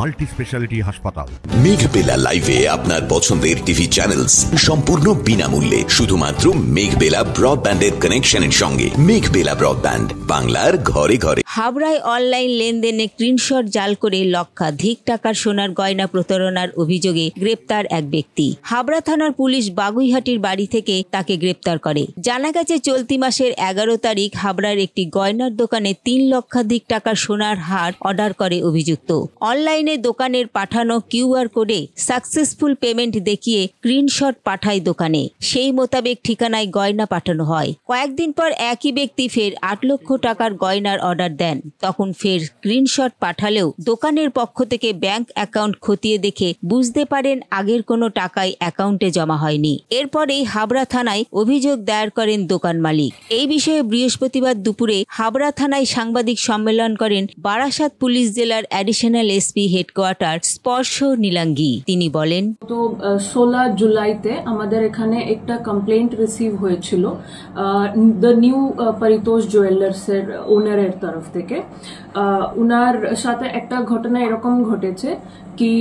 Multi speciality হাসপাতাল। মেঘবেলা লাইভে আপনার পছন্দের টিভি চ্যানেলস সম্পূর্ণ বিনামূল্যে, শুধুমাত্র মেঘবেলা ব্রডব্যান্ডের কানেকশনের সঙ্গে। মেঘবেলা ব্রডব্যান্ড, বাংলার ঘরে ঘরে। হাবড়ায় অনলাইন লেনদেনে স্ক্রিনশট জাল করে লক্ষাধিক টাকার সোনার গয়না প্রতারণার অভিযোগে গ্রেপ্তার এক ব্যক্তি। হাবড়া থানার পুলিশ বাগুইহাটির বাড়ি থেকে তাকে গ্রেপ্তার করে। জানা গেছে চলতি মাসের 11 তারিখ হাবড়ার একটি গয়নার দোকানে 3 লক্ষাধিক টাকার সোনার হার অর্ডার করে অভিযুক্ত। অনলাইনে দোকানের পাঠানো কিউআর কোডে সাকসেসফুল পেমেন্ট দেখিয়ে স্ক্রিনশট পাঠায় দোকানে। সেই মোতাবেক ঠিকানায় গয়না পাঠানো হয়। কয়েকদিন পর একই ব্যক্তি ফের 8 লক্ষ টাকার গয়নার অর্ডার দেন। তখন ফের স্ক্রিনশট পাঠালেও দোকানের পক্ষ থেকে ব্যাংক অ্যাকাউন্ট খতিয়ে দেখে বুঝতে পারেন আগের কোনো টাকাই অ্যাকাউন্টে জমা হয়নি। এরপরেই হাবড়া থানায় অভিযোগ দায়ের করেন দোকান মালিক। এই বিষয়ে বৃহস্পতিবার দুপুরে হাবড়া থানায় সাংবাদিক সম্মেলন করেন বারাসাত পুলিশ জেলার অ্যাডিশনাল এসপি হেডকোয়ার্টার স্পর্শ নীলাঙ্গী। তিনি বলেন, তো 16 জুলাইতে আমাদের এখানে একটা কমপ্লেন্ট রিসিভ হয়েছিল দ্য নিউ পরিতোষ জুয়েলার্সের ওনারের তরফ থেকে। উনার সাথে একটা ঘটনা এরকম ঘটেছে কি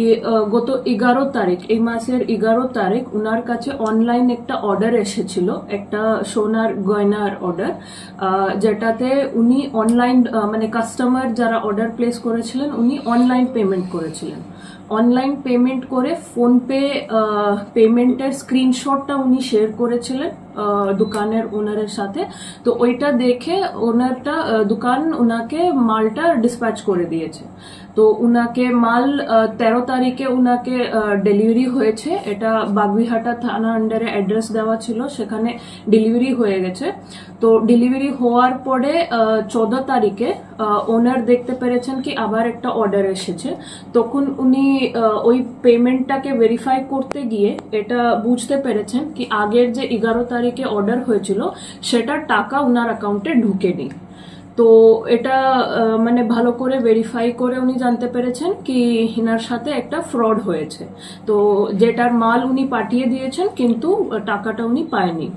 গত 11 তারিখ, এই মাসের 11 তারিখ উনার কাছে অনলাইন একটা অর্ডার এসেছিল, একটা সোনার গয়নার অর্ডার, যেটাতে উনি অনলাইন মানে কাস্টমার যারা অর্ডার প্লেস করেছিলেন উনি অনলাইন পেমেন্ট করেছিলেন। অনলাইন পেমেন্ট করে ফোনপে পেমেন্টের স্ক্রিনশটটা উনি শেয়ার করেছিলেন দোকানের ওনারের সাথে। তো ওইটা দেখে ওনারটা দোকান উনাকে মালটা ডিসপ্যাচ করে দিয়েছে। তো উনাকে মাল 13 তারিখে উনাকে ডেলিভারি হয়েছে। এটা বাগুইহাটা থানা আন্ডারে অ্যাড্রেস দেওয়া ছিল, সেখানে ডেলিভারি হয়ে গেছে। তো ডেলিভারি হওয়ার পরে 14 তারিখে ওনার দেখতে পেরেছেন কি আবার একটা অর্ডার এসেছে। তখন উনি ওই পেমেন্টটাকে ভেরিফাই করতে গিয়ে এটা বুঝতে পেরেছেন কি আগের যে 11 তারিখে অর্ডার হয়েছিল সেটার টাকা উনার অ্যাকাউন্টে ঢুকেনি। তো এটা মানে ভালো করে ভেরিফাই করে উনি জানতে পেরেছেন কি ইনার সাথে একটা ফ্রড হয়েছে। তো যেটার মাল উনি পাঠিয়ে দিয়েছেন কিন্তু টাকাটা উনি পায়নি।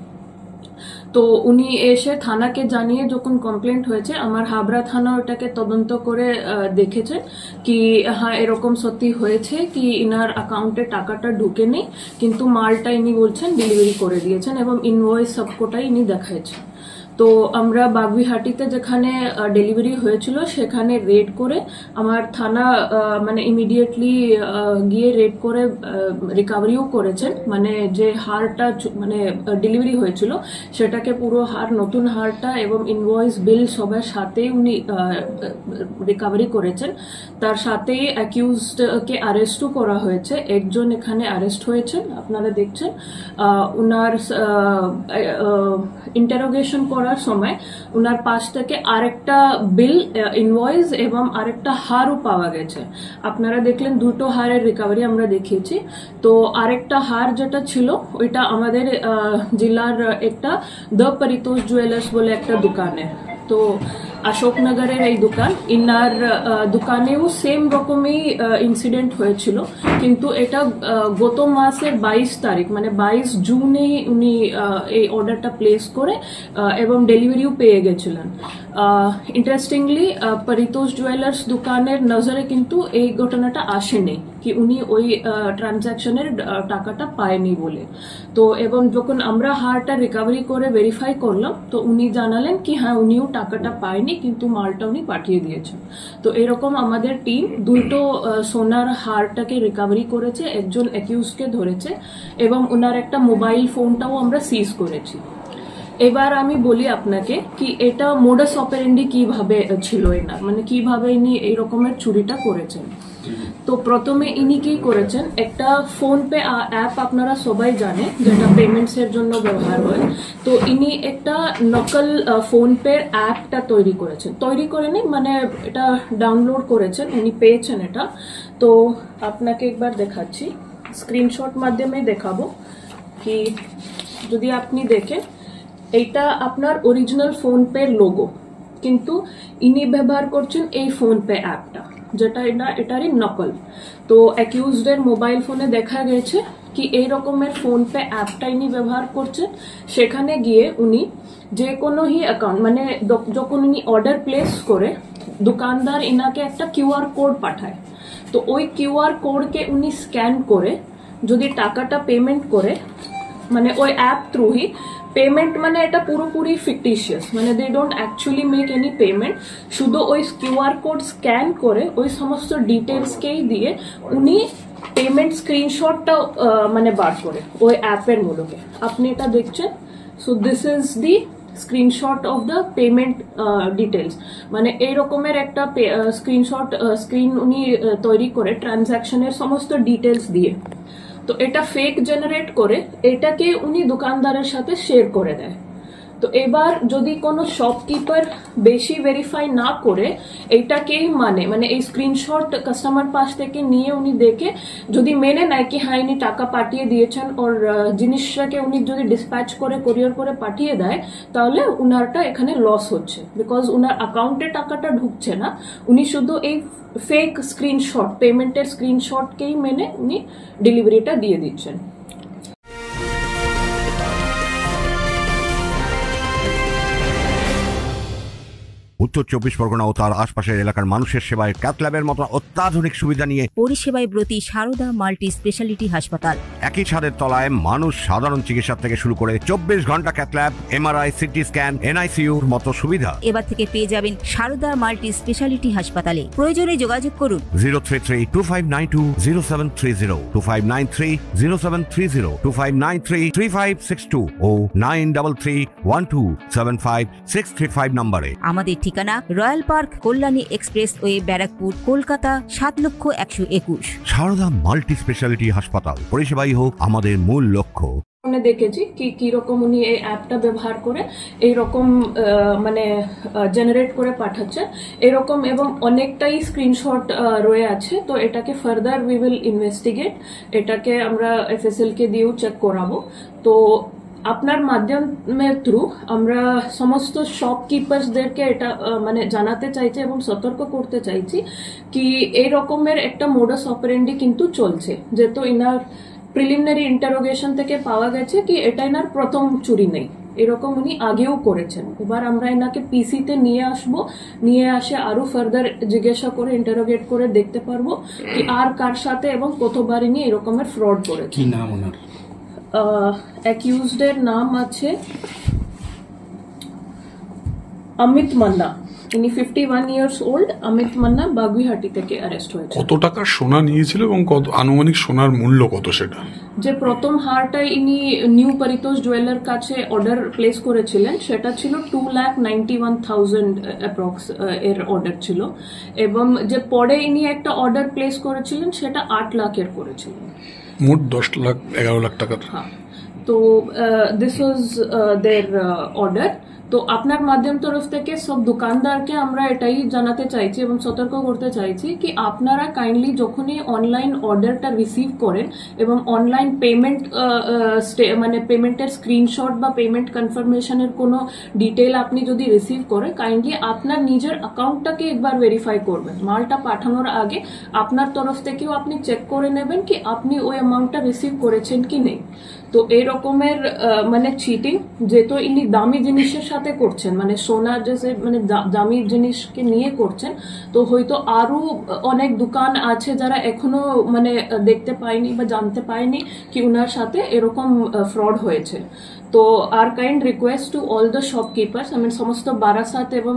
তো উনি এসে থানাকে জানিয়ে যখন কমপ্লেন্ট হয়েছে, আমার হাবড়া থানা ওটাকে তদন্ত করে দেখেছেন কি হ্যাঁ এরকম সত্যি হয়েছে কি ইনার অ্যাকাউন্টে টাকাটা ঢুকে নেই, কিন্তু মালটা ইনি বলছেন ডেলিভারি করে দিয়েছেন এবং ইনভয়েস সবকটাই ইনি দেখাচ্ছেন। তো আমরা বাগুইহাটিতে যেখানে ডেলিভারি হয়েছিল সেখানে রেড করে আমার থানা মানে ইমিডিয়েটলি গিয়ে রেড করে রিকভারিও করেছেন। মানে যে হারটা মানে ডেলিভারি হয়েছিল সেটাকে পুরো হার, নতুন হারটা এবং ইনভয়েস বিল সবার সাথে উনি রিকভারি করেছেন। তার সাথেই অ্যাকিউজডকে অ্যারেস্টও করা হয়েছে। একজন এখানে অ্যারেস্ট হয়েছেন, আপনারা দেখছেন। উনার ইন্টারোগেশন করার সময় উনার পাশ থেকে আরেকটা বিল, ইনভয়েস এবং আরেকটা হারও পাওয়া গেছে। আপনারা দেখলেন দুটো হারের রিকভারি আমরা দেখিয়েছি। তো আরেকটা হার যেটা ছিল ওইটা আমাদের জেলার একটা দ্য পরিতোষ জুয়েলার্স বলে একটা দোকানে, তো অশোকনগরের এই দোকান, ইনার দোকানেও সেম রকমই ইনসিডেন্ট হয়েছিল, কিন্তু এটা গত মাসের 22 তারিখ মানে 22 জুনেই উনি এই অর্ডারটা প্লেস করে এবং ডেলিভারিও পেয়ে গেছিলেন। ইন্টারেস্টিংলি পরিতোষ জুয়েলার্স দোকানের নজরে কিন্তু এই ঘটনাটা আসেনি কি উনি ওই ট্রানজাকশনের টাকাটা পায়নি বলে। তো এবং যখন আমরা হারটা রিকভারি করে ভেরিফাই করলাম তো উনি জানালেন কি হ্যাঁ উনিও টাকাটা পায়নি কিন্তু মালটা উনি পাঠিয়ে দিয়েছেন। তো এরকম আমাদের টিম দুটো সোনার হারটাকে রিকভারি করেছে, একজন অ্যাকিউজকে ধরেছে এবং ওনার একটা মোবাইল ফোনটাও আমরা সিজ করেছি। এবার আমি বলি আপনাকে কি এটা মোডাস অপারেন্ডি কিভাবে ছিল এনার, মানে কিভাবে ইনি এই রকমের চুরিটা করেছেন। তো প্রথমে ইনি কি করেছেন, একটা ফোন পে অ্যাপ আপনারা সবাই জানে যেটা পেমেন্টস এর জন্য ব্যবহার হয়। তো ইনি একটা নকল ফোন পে অ্যাপটা তৈরি করেছেন, তৈরি করেনি মানে এটা ডাউনলোড করেছেন, উনি পেয়েছেন এটা। তো আপনাকে একবার দেখাচ্ছি, স্ক্রিনশট মাধ্যমে দেখাবো কি যদি আপনি দেখেন এইটা আপনার অরিজিনাল ফোন পে লোগো, কিন্তু ইনি ব্যবহার করছেন এই ফোন পে অ্যাপটা যেটা এটারই নকল। তো অ্যাকিউজডের মোবাইল ফোনে দেখা গেছে কি এই রকমের ফোন পে অ্যাপটা ইনি ব্যবহার করছেন। সেখানে গিয়ে উনি যে কোনো হি অ্যাকাউন্ট মানে যখন উনি অর্ডার প্লেস করে দোকানদার ইনাকে একটা কিউআর কোড পাঠায়। তো ওই কিউআর কোডকে উনি স্ক্যান করে যদি টাকাটা পেমেন্ট করে, মানে ওই অ্যাপ থ্রুই পেমেন্ট, মানে এটা পুরোপুরি ফিকটিশিয়াস, মানে they don't actually make any payment, শুধু ওই কিউআর কোড স্ক্যান করে ওই সমস্ত ডিটেলসকেই দিয়ে উনি পেমেন্ট স্ক্রিনশটটা মানে বার করে ওই অ্যাপের মূলকে। আপনি এটা দেখছেন, so this is the screenshot of the payment details, মানে এই রকমের একটা স্ক্রিনশট স্ক্রিন উনি তৈরি করে ট্রানজাকশনের সমস্ত ডিটেলস দিয়ে। তো এটা ফেক জেনারেট করে এটাকে উনি দোকানদারের সাথে শেয়ার করে দেয়। তো এবার যদি কোনো শপকিপার বেশি ভেরিফাই না করে এইটাকেই মানে এই স্ক্রিনশট কাস্টমার পাশ থেকে নিয়ে উনি দেখে যদি মেনে নেয় কি হ্যাঁ ইনি টাকা পাঠিয়ে দিয়েছেন ওর জিনিসটাকে উনি যদি ডিসপ্যাচ করে কোরিয়ার করে পাঠিয়ে দেয়, তাহলে উনারটা এখানে লস হচ্ছে, বিকজ উনার অ্যাকাউন্টে টাকাটা ঢুকছে না, উনি শুধু এই ফেক স্ক্রিনশট পেমেন্টের স্ক্রিনশটকেই মেনে উনি ডেলিভারিটা দিয়ে দিচ্ছেন। উত্তর 24 পরগনা ও তার আশপাশের এলাকার মানুষের সেবায় ক্যাথ ল্যাবের মতো অত্যাধুনিক সুবিধা নিয়ে পরিষেবায় ব্রতী সারদা মাল্টি স্পেশালিটি হাসপাতাল। একই ছাদের তলায় মানুষ সাধারণ চিকিৎসা থেকে শুরু করে 24 ঘন্টা cath lab, MRI, CT scan, এনআইসিইউর মতো সুবিধা এবার থেকে পেয়ে যাবেন সারদা মাল্টি স্পেশালিটি হাসপাতালে। প্রয়োজনে যোগাযোগ করুন 033-2592-0730, 2593-0730, 2593-3562 ও 9331275635 নম্বরে। আমাদের ঠিকানা royal park, Kalyani expressway, Barrackpore, Kolkata ৭,১২১। সারদা মাল্টি স্পেশালিটি হাসপাতাল, পরিষেবাই হোক আমাদের মূল লক্ষ্য। দেখেছি কি কিরকম উনি এই অ্যাপটা ব্যবহার করে এইরকম মানে জেনারেট করে পাঠাচ্ছে এরকম, এবং অনেকটাই স্ক্রিনশট রয়ে আছে। তো এটাকে ফার্দার উই উইল ইনভেস্টিগেট, এটাকে আমরা এফএসএল কে দিয়েও চেক করাবো। তো আপনার মাধ্যমের থ্রু আমরা সমস্ত শপকিপার্সদেরকে এটা মানে জানাতে চাইছি এবং সতর্ক করতে চাইছি কি এই রকমের একটা মোডাস অপারেন্ডি কিন্তু চলছে, যেহেতু ইনার প্রিলিমিনারি ইন্টারোগেশন থেকে পাওয়া গেছে কি এটা ইনার প্রথম চুরি নেই, এরকম উনি আগেও করেছেন। এবার আমরা এনাকে পিসিতে নিয়ে আসবো, নিয়ে আসে আরো ফার্দার জিজ্ঞাসা করে ইন্টারোগেট করে দেখতে পারবো কি আর কার সাথে এবং কতবার ইনি এরকমের ফ্রড করেছে। কি নাম ওনার? অ্যাকিউজড এর নাম আছে অমিত মান্না, ইনি 51 ইয়ার্স ওল্ড। অমিত মান্না বাগুইহাটি থেকে অ্যারেস্ট হয়েছে। কত টাকা সোনা নিয়েছিল এবং কত আনুমানিক সোনার মূল্য কত সেটা? যে প্রথম হারটা ইনি নিউ পরিতোষ জুয়েলার কাছে অর্ডার প্লেস করেছিলেন সেটা ছিল 2,91,000 অ্যাপ্রক্স এর অর্ডার ছিল, এবং যে পরে ইনি একটা অর্ডার প্লেস করেছিলেন সেটা 8 লাখের করেছিলেন, মোট 10 লাখ 11 লাখ টাকা। হ্যাঁ, তো দিস ওয়াজ দের অর্ডার। তো আপনার মাধ্যম তরফ থেকে সব দোকানদারকে আমরা এটাই জানাতে চাইছি এবং সতর্ক করতে চাইছি কি আপনারা কাইন্ডলি যখনই অনলাইন অর্ডারটা রিসিভ করেন এবং অনলাইন পেমেন্ট মানে পেমেন্টের স্ক্রিনশট বা পেমেন্ট কনফার্মেশনের কোনো ডিটেল আপনি যদি রিসিভ করেন, কাইন্ডলি আপনার নিজের অ্যাকাউন্টটাকে একবার ভেরিফাই করবেন। মালটা পাঠানোর আগে আপনার তরফ থেকেও আপনি চেক করে নেবেন কি আপনি ওই অ্যামাউন্টটা রিসিভ করেছেন কি নেই। তো এই রকমের মানে চিটিং যেহেতু ইনি দামি জিনিসের সাথে করছেন, মানে সোনা যে মানে দামি জিনিসকে নিয়ে করছেন, তো হয়তো আরো অনেক দোকান আছে যারা এখনো মানে দেখতে পায়নি বা জানতে পায়নি কি উনার সাথে এরকম ফ্রড হয়েছে। তো আর kind request to all the shopkeepers, আমি সমস্ত বারাসাত এবং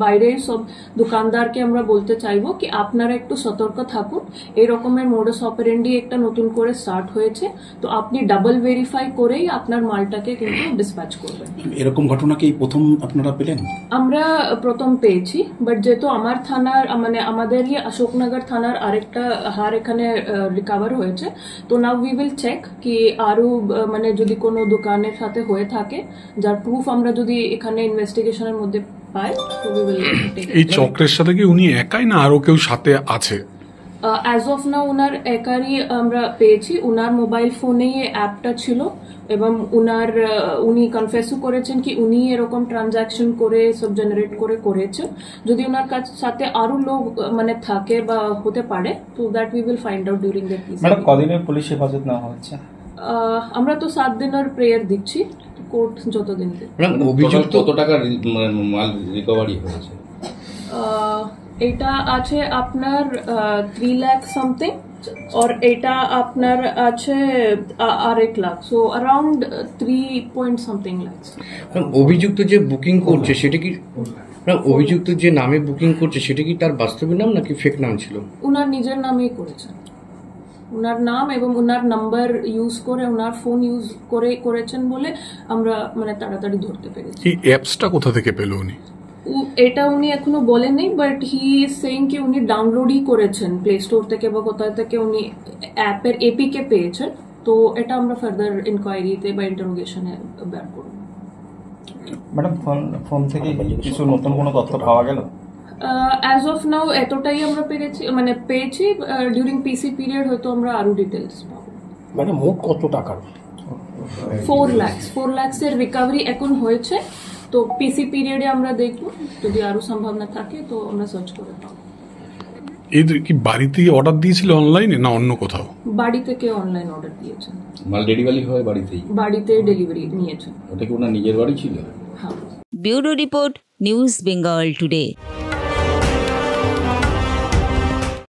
বাইরে সব দোকানদারকে আমরা বলতে চাইবো কি আপনারা একটু সতর্ক থাকুন। এই রকমের মোডাস অপারেন্ডি একটা নতুন করে স্টার্ট হয়েছে, তো আপনি ডাবল ভেরিফাই করেই আপনার মালটাকে কিন্তু ডিসপ্যাচ করবেন। এরকম ঘটনা কি প্রথম আপনারা পেলেন? আমরা প্রথম পেয়েছি, বাট যেহেতু আমার থানার মানে আমাদেরই অশোকনগর থানার আরেকটা হার এখানে রিকভার হয়েছে, তো নাও উই উইল চেক কি আরো মানে যদি কোনো দোকানের সাথে হয়ে থাকে যার প্রুফ আমরা যদি এখানে ইনভেস্টিগেশনের মধ্যে পাই, তো উই উইল টেক। এই চক্রের সাথে কি উনি একাই না আরো কেউ সাথে আছে? অ্যাজ অফ নাও উনার একারই আমরা পেয়েছি, উনার মোবাইল ফোনেই এই অ্যাপটা ছিল এবং উনি কনফেসও করেছেন কি উনি এরকম ট্রানজাকশন করে সব জেনারেট করে করেছে। যদি উনার সাথে আরো লোক মানে থাকে বা হতে পারে, তো that we will find out during the case. Madam কদিনের পুলিশ হেফাজত নেওয়া হচ্ছে? আমরা তো 7 দিনের প্রেয়ার দিচ্ছি, কোর্ট যতদিন অভিযোগ কত টাকা মাল রিকভারি হয়েছে? এটা আছে আপনার 3 লাখ সামথিং আর এটা আপনার আছে 8 lakh, so around 3 point something lakhs. অভিযুক্ত যে বুকিং করছে সেটা কি অভিযুক্ত যে নামে বুকিং করছে সেটা কি তার বাস্তবিক নাম নাকি ফেক নাম ছিল? উনার নিজের নামেই করেছেন, উনার নাম এবং উনার নাম্বার ইউজ করে, উনার ফোন ইউজ করে করেছেন বলে আমরা মানে তাড়াতাড়ি ধরতে পেরেছি। এই অ্যাপসটা কোথা থেকে পেল উনি? এটা উনি এখনো বলেননি, বাট হি ইজ সেইং কি উনি ডাউনলোডই করেছেন প্লে স্টোর থেকে বা কোথায় থেকে উনি অ্যাপের এপিকে পেয়েছেন। তো এটা আমরা ফার্দার ইনকোয়ারিতে বা ইন্টারোগেশনে বের করব। ম্যাডাম ফোন থেকে কিছু নতুন কোনো তথ্য পাওয়া গেল? অ্যাজ অফ নাও এতটাই আমরা পেয়েছি। ডিউরিং পিসি পিরিয়ড হয়তো আমরা আরো ডিটেলস পাবো। মানে মোট কত টাকার? 4 লাখস এর রিকভারি এখন হয়েছে। তো পিসি পিরিয়ডে আমরা দেখব, যদি আরো সম্ভাবনা থাকে তো আমরা সার্চ করে পাবো। এই কি বাড়িতে অর্ডার দিয়েছিল অনলাইনে না অন্য কোথাও? বাড়ি থেকে অনলাইন অর্ডার দিয়েছেন, মাল ডেলিভারি হয় বাড়িতেই? বাড়িতে ডেলিভারি নিয়েছেন। ওটা কি ওনার নিজের বাড়ি ছিল? হ্যাঁ। Bureau report, news Bengal today.